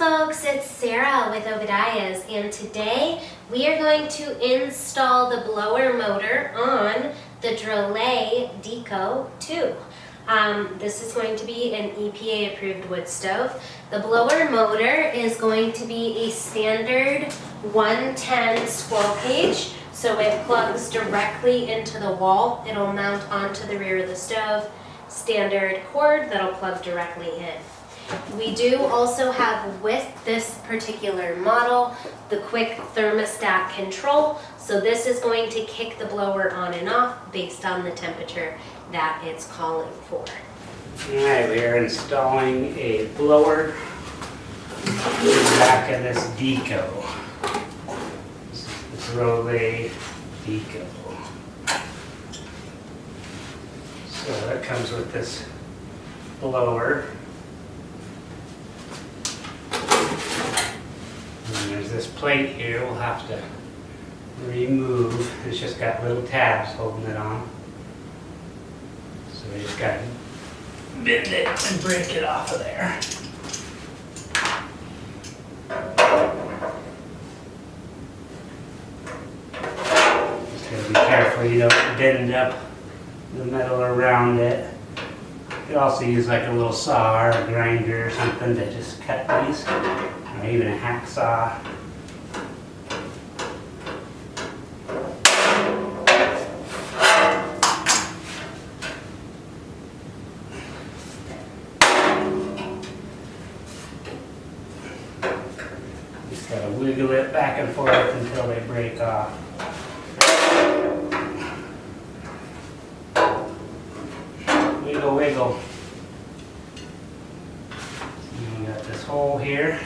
folks, it's Sarah with Obadiah's, and today we are going to install the blower motor on the Drolet Deco II. This is going to be an EPA approved wood stove. The blower motor is going to be a standard 110 squirrel cage, so it plugs directly into the wall. It'll mount onto the rear of the stove. Standard cord that'll plug directly in. We do also have, with this particular model, the quick thermostat control. So this is going to kick the blower on and off based on the temperature that it's calling for. Alright, we are installing a blower in the back of this Deco. This is the Drolet Deco. So it comes with this blower. And there's this plate here we'll have to remove. It's just got little tabs holding it on. So we just got to bend it and break it off of there. Just got to be careful you don't bend up the metal around it. You could also use like a little saw or a grinder or something to just cut these, or even a hacksaw. Just gotta wiggle it back and forth until they break off. Wiggle, wiggle. And we got this hole here.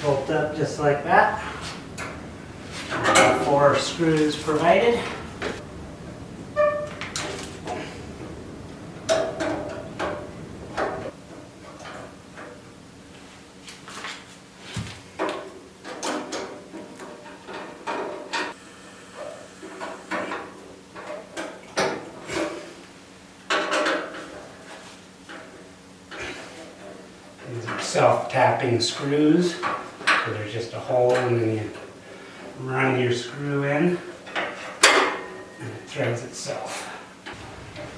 Bolt up just like that. 4 screws provided. These are self-tapping screws. So there's just a hole and then you run your screw in and it threads itself.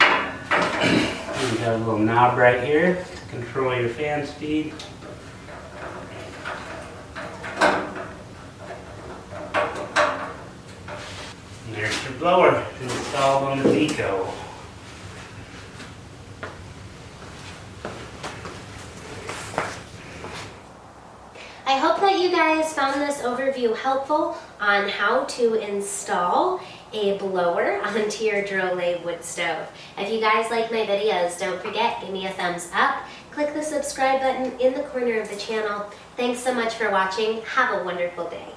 And you got a little knob right here to control your fan speed. And there's your blower installed on the Deco. I hope that you guys found this overview helpful on how to install a blower onto your Drolet wood stove. If you guys like my videos, don't forget, give me a thumbs up. Click the subscribe button in the corner of the channel. Thanks so much for watching. Have a wonderful day.